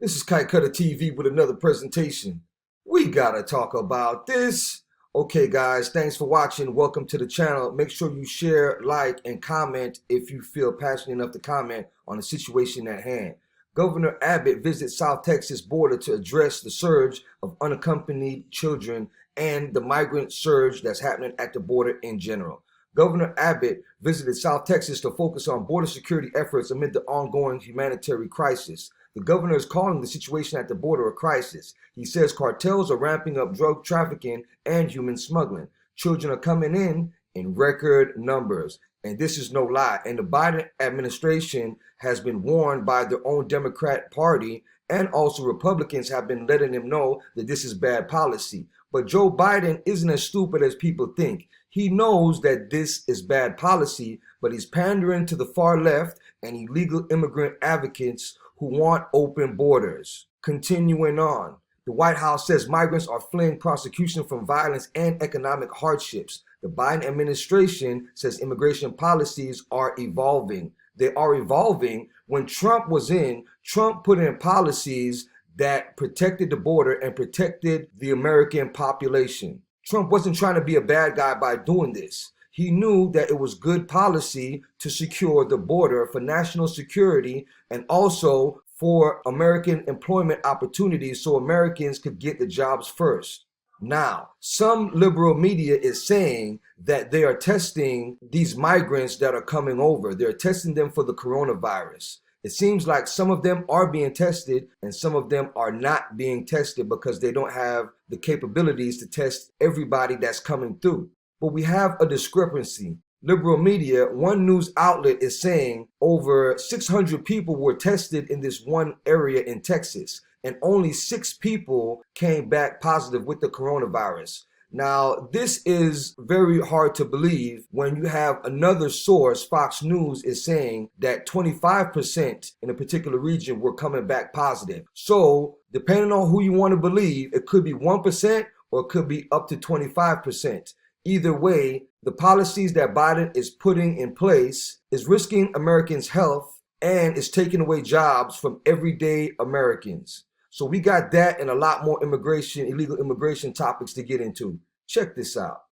This is Kite Cutter TV with another presentation. We gotta talk about this. Okay guys, thanks for watching. Welcome to the channel. Make sure you share, like, and comment if you feel passionate enough to comment on the situation at hand. Governor Abbott visits South Texas border to address the surge of unaccompanied children and the migrant surge that's happening at the border in general. Governor Abbott visited South Texas to focus on border security efforts amid the ongoing humanitarian crisis. The governor is calling the situation at the border a crisis. He says cartels are ramping up drug trafficking and human smuggling. Children are coming in record numbers. And this is no lie. And the Biden administration has been warned by their own Democrat Party, and also Republicans have been letting them know that this is bad policy. But Joe Biden isn't as stupid as people think. He knows that this is bad policy, but he's pandering to the far left and illegal immigrant advocates who want open borders. Continuing on, the White House says migrants are fleeing prosecution from violence and economic hardships. The Biden administration says immigration policies are evolving. They are evolving. When Trump was in, Trump put in policies that protected the border and protected the American population. Trump wasn't trying to be a bad guy by doing this. He knew that it was good policy to secure the border for national security and also for American employment opportunities so Americans could get the jobs first. Now, some liberal media is saying that they are testing these migrants that are coming over. They're testing them for the coronavirus. It seems like some of them are being tested and some of them are not being tested because they don't have the capabilities to test everybody that's coming through. But we have a discrepancy. Liberal media, one news outlet is saying over 600 people were tested in this one area in Texas, and only 6 people came back positive with the coronavirus. Now, this is very hard to believe when you have another source, Fox News, is saying that 25% in a particular region were coming back positive. So, depending on who you want to believe, it could be 1% or it could be up to 25%. Either way, the policies that Biden is putting in place is risking Americans' health and is taking away jobs from everyday Americans. So we got that and a lot more illegal immigration topics to get into. Check this out.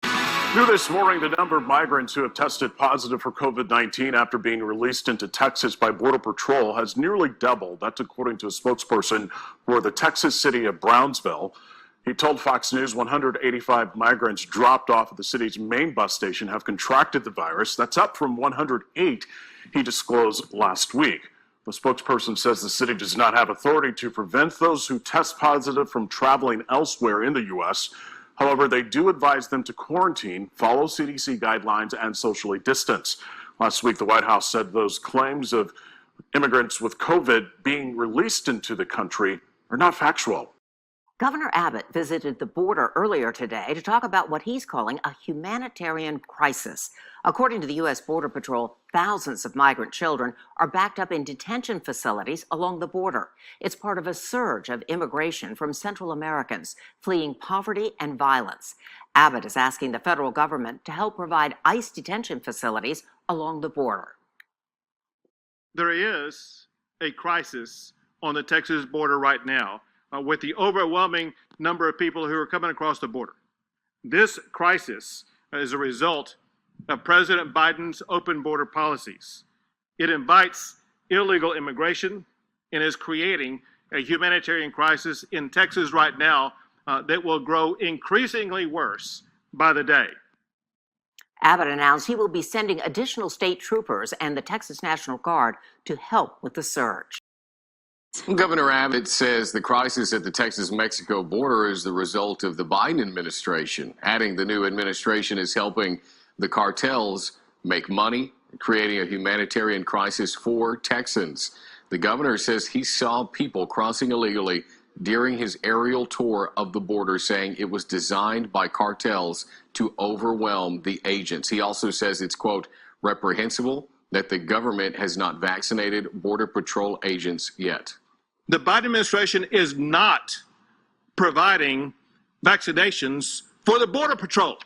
New this morning, the number of migrants who have tested positive for COVID-19 after being released into Texas by Border Patrol has nearly doubled. That's according to a spokesperson for the Texas city of Brownsville. He told Fox News 185 migrants dropped off at the city's main bus station have contracted the virus. That's up from 108 he disclosed last week. The spokesperson says the city does not have authority to prevent those who test positive from traveling elsewhere in the U.S. However, they do advise them to quarantine, follow CDC guidelines, and socially distance. Last week, the White House said those claims of immigrants with COVID being released into the country are not factual. Governor Abbott visited the border earlier today to talk about what he's calling a humanitarian crisis. According to the U.S. Border Patrol, thousands of migrant children are backed up in detention facilities along the border. It's part of a surge of immigration from Central Americans fleeing poverty and violence. Abbott is asking the federal government to help provide ICE detention facilities along the border. There is a crisis on the Texas border right now. With the overwhelming number of people who are coming across the border. This crisis is a result of President Biden's open border policies. It invites illegal immigration and is creating a humanitarian crisis in Texas right now that will grow increasingly worse by the day. Abbott announced he will be sending additional state troopers and the Texas National Guard to help with the surge. Governor Abbott says the crisis at the Texas-Mexico border is the result of the Biden administration, adding the new administration is helping the cartels make money, creating a humanitarian crisis for Texans. The governor says he saw people crossing illegally during his aerial tour of the border, saying it was designed by cartels to overwhelm the agents. He also says it's, quote, reprehensible that the government has not vaccinated Border Patrol agents yet. The Biden administration is not providing vaccinations for the Border Patrol.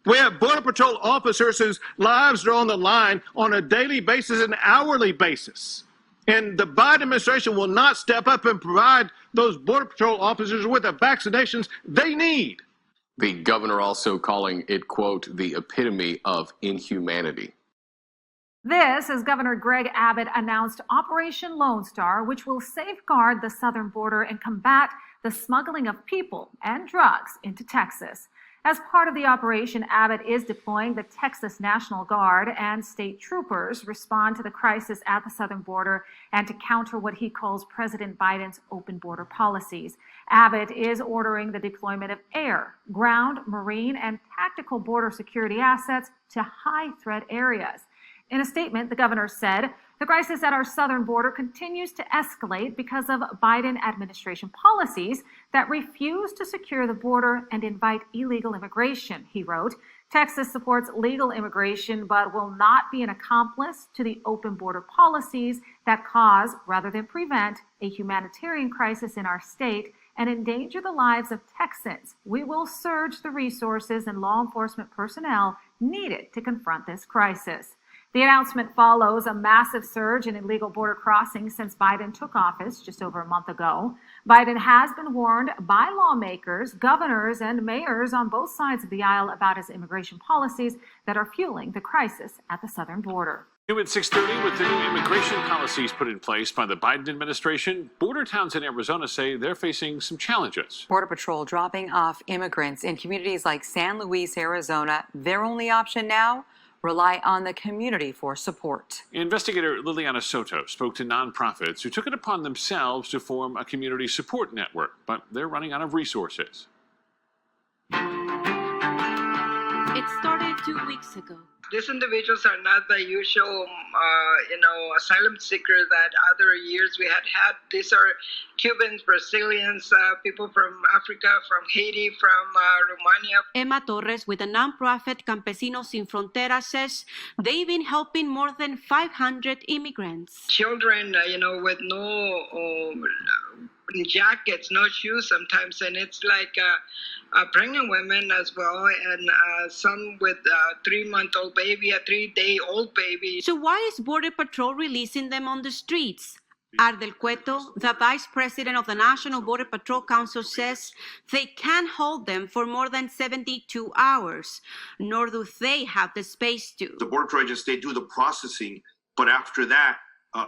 We have Border Patrol officers whose lives are on the line on a daily basis and hourly basis. And the Biden administration will not step up and provide those Border Patrol officers with the vaccinations they need. The governor also calling it, quote, the epitome of inhumanity. This as Governor Greg Abbott announced Operation Lone Star, which will safeguard the southern border and combat the smuggling of people and drugs into Texas. As part of the operation, Abbott is deploying the Texas National Guard and state troopers respond to the crisis at the southern border and to counter what he calls President Biden's open border policies. Abbott is ordering the deployment of air, ground, marine, and tactical border security assets to high-threat areas. In a statement, the governor said, the crisis at our southern border continues to escalate because of Biden administration policies that refuse to secure the border and invite illegal immigration, he wrote. Texas supports legal immigration, but will not be an accomplice to the open border policies that cause, rather than prevent, a humanitarian crisis in our state and endanger the lives of Texans. We will surge the resources and law enforcement personnel needed to confront this crisis. The announcement follows a massive surge in illegal border crossings since Biden took office just over a month ago. Biden has been warned by lawmakers, governors, and mayors on both sides of the aisle about his immigration policies that are fueling the crisis at the southern border. New at 6:30, with the new immigration policies put in place by the Biden administration, border towns in Arizona say they're facing some challenges. Border Patrol dropping off immigrants in communities like San Luis, Arizona. Their only option now? Rely on the community for support. Investigator Liliana Soto spoke to nonprofits who took it upon themselves to form a community support network, but they're running out of resources. It started 2 weeks ago. These individuals are not the usual, asylum seekers that other years we had. These are Cubans, Brazilians, people from Africa, from Haiti, from Romania. Emma Torres with the nonprofit Campesinos Sin Fronteras says they've been helping more than 500 immigrants. Children, with no jackets, no shoes sometimes, and it's like pregnant women as well, and some with a 3-month-old baby, a 3-day-old baby. So why is Border Patrol releasing them on the streets? Ardel Cueto, the vice president of the National Border Patrol Council, says they can't hold them for more than 72 hours, nor do they have the space to. The Border Patrol agents, they do the processing, but after that,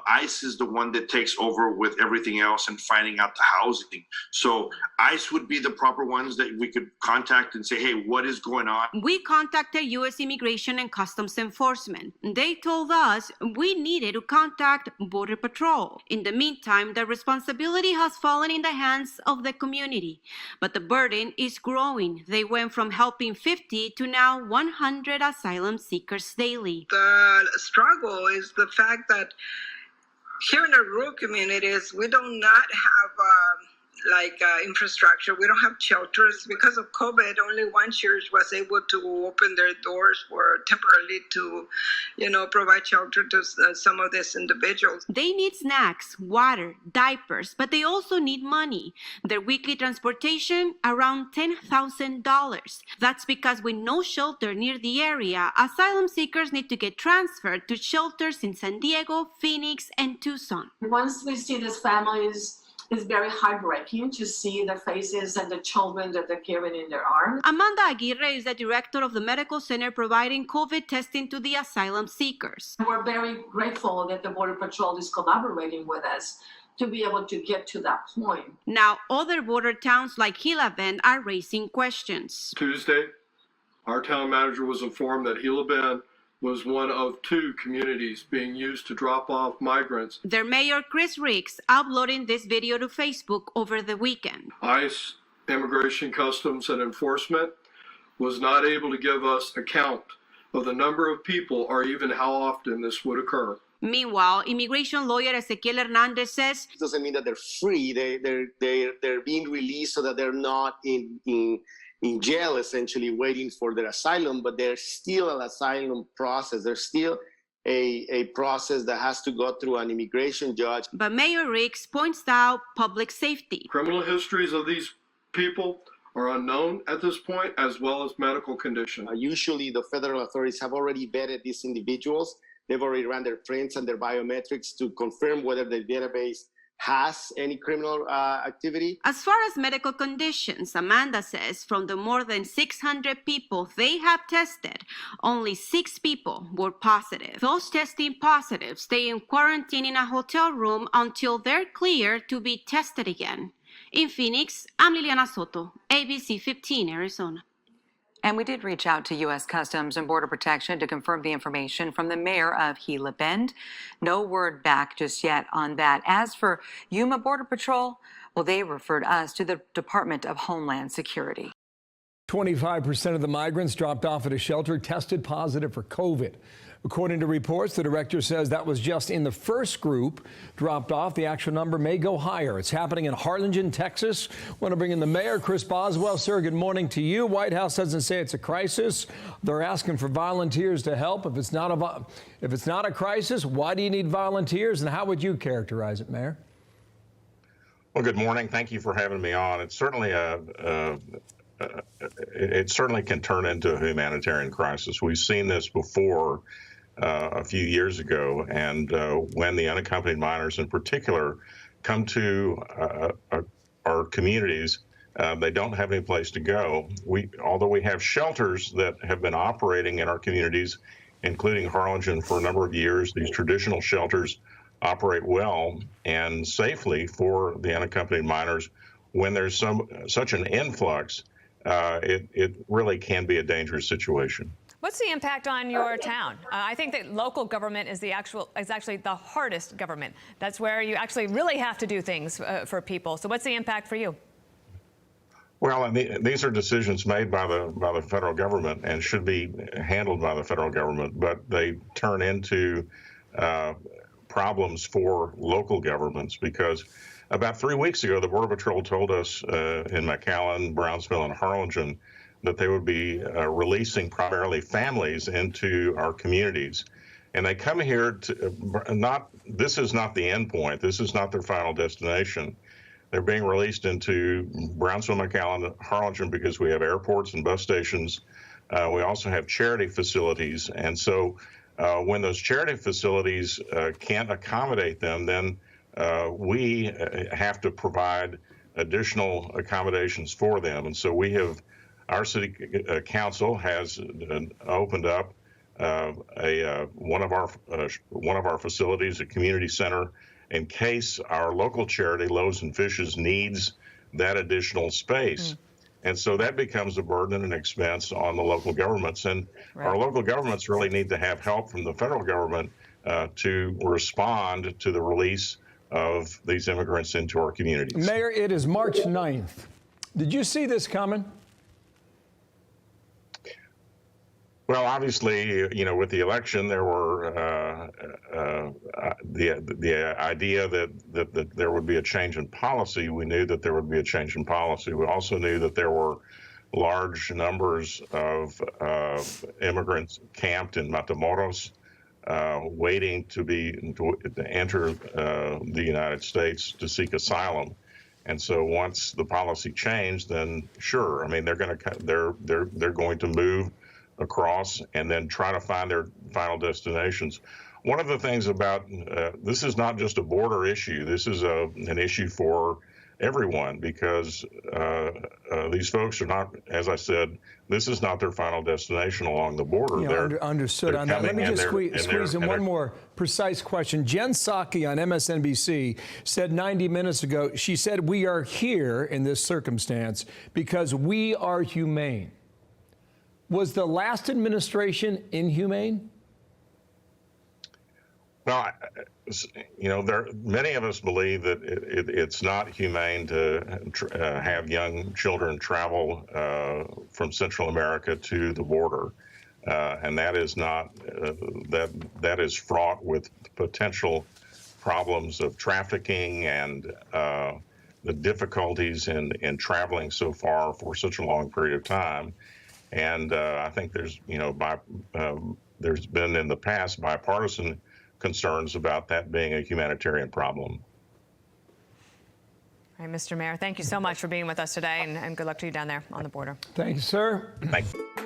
ICE is the one that takes over with everything else and finding out the housing. So ICE would be the proper ones that we could contact and say, hey, what is going on? We contacted U.S. Immigration and Customs Enforcement. They told us we needed to contact Border Patrol. In the meantime, the responsibility has fallen in the hands of the community, but the burden is growing. They went from helping 50 to now 100 asylum seekers daily. The struggle is the fact that here in the rural communities, we do not have infrastructure. We don't have shelters. Because of COVID, only one church was able to open their doors for temporarily to, provide shelter to some of these individuals. They need snacks, water, diapers, but they also need money. Their weekly transportation, around $10,000. That's because with no shelter near the area, asylum seekers need to get transferred to shelters in San Diego, Phoenix, and Tucson. Once we see these families, it's very heartbreaking to see the faces and the children that they're carrying in their arms. Amanda Aguirre is the director of the medical center providing COVID testing to the asylum seekers. We're very grateful that the Border Patrol is collaborating with us to be able to get to that point. Now, other border towns like Gila Bend are raising questions. Tuesday, our town manager was informed that Gila Bend was one of 2 communities being used to drop off migrants. Their mayor, Chris Riggs, uploading this video to Facebook over the weekend. ICE, Immigration, Customs, and Enforcement was not able to give us a count of the number of people or even how often this would occur. Meanwhile, immigration lawyer Ezequiel Hernandez says it doesn't mean that they're free. They're being released so that they're not in jail, essentially waiting for their asylum, but there's still an asylum process. There's still a process that has to go through an immigration judge. But Mayor Riggs points out public safety. Criminal histories of these people are unknown at this point, as well as medical condition. Usually the federal authorities have already vetted these individuals They've already run their prints and their biometrics to confirm whether the database has any criminal activity. As far as medical conditions, Amanda says from the more than 600 people they have tested, only 6 people were positive. Those testing positive stay in quarantine in a hotel room until they're cleared to be tested again. In Phoenix, I'm Liliana Soto, ABC 15, Arizona. And we did reach out to U.S. Customs and Border Protection to confirm the information from the mayor of Gila Bend. No word back just yet on that. As for Yuma Border Patrol, well, they referred us to the Department of Homeland Security. 25% of the migrants dropped off at a shelter tested positive for COVID. According to reports, the director says that was just in the first group dropped off. The actual number may go higher. It's happening in Harlingen, Texas. Want to bring in the mayor, Chris Boswell. Sir, good morning to you. White House doesn't say it's a crisis. They're asking for volunteers to help. If it's not a crisis, why do you need volunteers, and how would you characterize it, Mayor? Well, good morning. Thank you for having me on. It's certainly it certainly can turn into a humanitarian crisis. We've seen this before a few years ago, and when the unaccompanied minors in particular come to our communities, they don't have any place to go. Although we have shelters that have been operating in our communities, including Harlingen, for a number of years, these traditional shelters operate well and safely for the unaccompanied minors. When there's such an influx, it really can be a dangerous situation. What's the impact on your town? I think that local government is actually the hardest government. That's where you actually really have to do things for people. So what's the impact for you? Well, these are decisions made by the federal government and should be handled by the federal government, but they turn into problems for local governments because about 3 weeks ago, the Border Patrol told us in McAllen, Brownsville, and Harlingen that they would be releasing primarily families into our communities. And they come here to this is not the end point. This is not their final destination. They're being released into Brownsville, McAllen, Harlingen because we have airports and bus stations. We also have charity facilities. And so when those charity facilities can't accommodate them, then we have to provide additional accommodations for them. And so our city council has opened up one of our facilities, a community center, in case our local charity, Loaves and Fishes, needs that additional space. And so that becomes a burden and an expense on the local governments. And our local governments really need to have help from the federal government to respond to the release of these immigrants into our communities. Mayor, it is March 9th. Did you see this coming? Well, obviously, with the election, there were the idea that there would be a change in policy. We knew that there would be a change in policy. We also knew that there were large numbers of immigrants camped in Matamoros, waiting to enter the United States to seek asylum. And so once the policy changed, then sure, I mean they're going to move across and then try to find their final destinations. One of the things about this is not just a border issue. This is an issue for everyone because these folks are not, as I said, this is not their final destination along the border. Yeah, understood on that. Let me just squeeze in one more precise question. Jen Psaki on MSNBC said 90 minutes ago, she said, we are here in this circumstance because we are humane. Was the last administration inhumane? Well, many of us believe that it's not humane to have young children travel from Central America to the border, and that is not that is fraught with potential problems of trafficking and the difficulties in traveling so far for such a long period of time. And I think there's been in the past bipartisan concerns about that being a humanitarian problem. All right, Mr. Mayor, thank you so much for being with us today, and good luck to you down there on the border. Thank you, sir. Thank you.